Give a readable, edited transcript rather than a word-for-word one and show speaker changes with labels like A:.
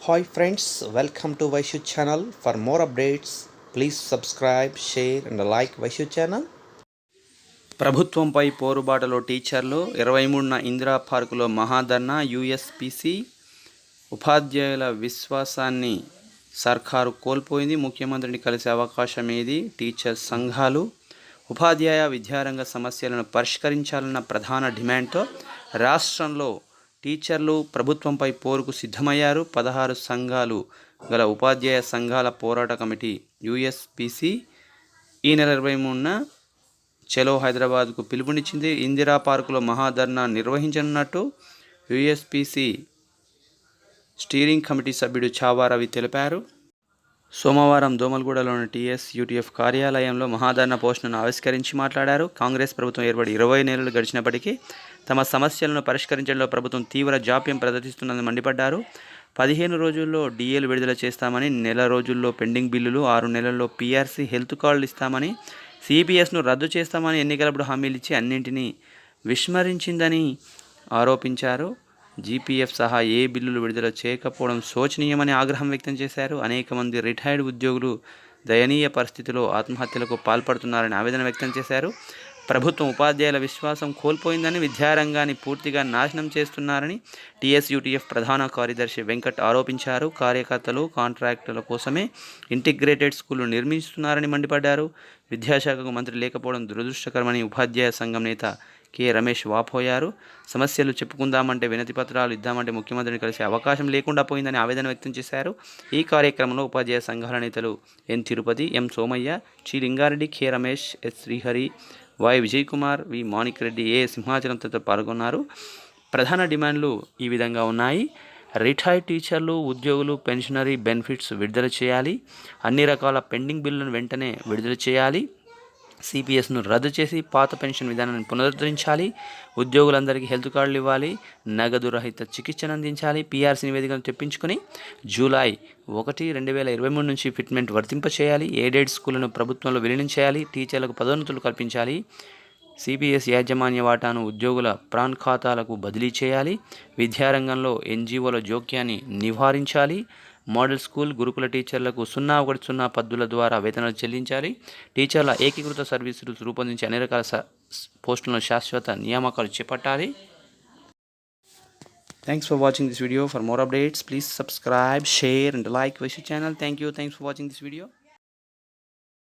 A: Hi friends, welcome to Vaishu channel. For more updates, please subscribe, share and like Vaishu channel. ప్రభుత్వంపై పోరుబాటలో టీచర్లు 23న ఇందిరా పార్కులో maha dharna. USB-C ఉపాధ్యాయుల విశ్వాసాన్ని సర్కారు కోల్పోయింది. ముఖ్యమంత్రిని కలిసే అవకాశం ఏది? టీచర్ సంఘాలు ఉపాధ్యాయ విద్యారంగ సమస్యలను పరిష్కరించాలన్న ప్రధాన డిమాండ్తో రాష్ట్రంలో టీచర్లు ప్రభుత్వంపై పోరుకు సిద్ధమయ్యారు. 16 సంఘాలు గల ఉపాధ్యాయ సంఘాల పోరాట కమిటీ యూఎస్పీసీ ఈ నెల 23న చలో హైదరాబాద్కు పిలుపునిచ్చింది. ఇందిరా పార్కులో మహాధర్నా నిర్వహించనున్నట్టు యూఎస్పీసీ స్టీరింగ్ కమిటీ సభ్యుడు చావా రవి తెలిపారు. సోమవారం దోమల్గూడలోని టీఎస్యూటీఎఫ్ కార్యాలయంలో మహాధర్నా పోస్టును ఆవిష్కరించి మాట్లాడారు. కాంగ్రెస్ ప్రభుత్వం ఏర్పడి 20 నెలలు గడిచినప్పటికీ తమ సమస్యలను పరిష్కరించడంలో ప్రభుత్వం తీవ్ర జాప్యం ప్రదర్శిస్తున్నదని మండిపడ్డారు. 15 రోజుల్లో డిఏలు విడుదల చేస్తామని, నెల రోజుల్లో పెండింగ్ బిల్లులు, 6 నెలల్లో పీఆర్సీ, హెల్త్ కార్డులు ఇస్తామని, సిపిఎస్ను రద్దు చేస్తామని ఎన్నికలప్పుడు హామీలు ఇచ్చి అన్నింటినీ విస్మరించిందని ఆరోపించారు. జీపీఎఫ్ సహా ఏ బిల్లులు విడుదల చేయకపోవడం శోచనీయమని ఆగ్రహం వ్యక్తం చేశారు. అనేక మంది రిటైర్డ్ ఉద్యోగులు దయనీయ పరిస్థితిలో ఆత్మహత్యలకు పాల్పడుతున్నారని ఆవేదన వ్యక్తం చేశారు. ప్రభుత్వం ఉపాధ్యాయుల విశ్వాసం కోల్పోయిందని, విద్యారంగాన్ని పూర్తిగా నాశనం చేస్తున్నారని టీఎస్యూటీఎఫ్ ప్రధాన కార్యదర్శి వెంకట్ ఆరోపించారు. కార్యకర్తలు కాంట్రాక్టుల కోసమే ఇంటిగ్రేటెడ్ స్కూళ్లు నిర్మిస్తున్నారని మండిపడ్డారు. విద్యాశాఖకు మంత్రి లేకపోవడం దురదృష్టకరమని ఉపాధ్యాయ సంఘం నేత కె రమేష్ వాపోయారు. సమస్యలు చెప్పుకుందామంటే, వినతి పత్రాలు ఇద్దామంటే ముఖ్యమంత్రిని కలిసే అవకాశం లేకుండా పోయిందని ఆవేదన వ్యక్తం చేశారు. ఈ కార్యక్రమంలో ఉపాధ్యాయ సంఘాల నేతలు ఎన్ తిరుపతి, ఎం సోమయ్య, చి Lingareddy, K Ramesh, S Srihari, Y Vijay Kumar, V Manik Reddy, A Simhachalam తదితరులు పాల్గొన్నారు. ప్రధాన డిమాండ్లు ఈ విధంగా ఉన్నాయి. రిటైర్డ్ టీచర్లు, ఉద్యోగులు పెన్షనరీ బెనిఫిట్స్ విడుదల చేయాలి. అన్ని రకాల పెండింగ్ బిల్లులను వెంటనే విడుదల చేయాలి. సిపిఎస్ను రద్దు చేసి పాత పెన్షన్ విధానాన్ని పునరుద్ధరించాలి. ఉద్యోగులందరికీ హెల్త్ కార్డులు ఇవ్వాలి. నగదు రహిత చికిత్సను అందించాలి. పీఆర్సీ నివేదికను తెప్పించుకొని జూలై 1, 2023 నుంచి ఫిట్మెంట్ వర్తింపచేయాలి. ఎయిడెడ్ స్కూళ్లను ప్రభుత్వంలో విలీనం చేయాలి. టీచర్లకు పదోన్నతులు కల్పించాలి. సిపిఎస్ యాజమాన్య వాటాను ఉద్యోగుల ప్రాన్ ఖాతాలకు బదిలీ చేయాలి. విద్యారంగంలో ఎన్జీఓల జోక్యాన్ని నివారించాలి. మోడల్ స్కూల్, గురుకుల టీచర్లకు 0-1-0 పద్ధతుల ద్వారా వేతనాలు చెల్లించాలి. టీచర్ల ఏకీకృత సర్వీసులు రూపొందించి అన్ని రకాల పోస్టులను శాశ్వత నియామకాలు చేపట్టాలి. Thanks for watching this video. For more updates, please subscribe, share and like Vaishu channel. Thanks for watching this video.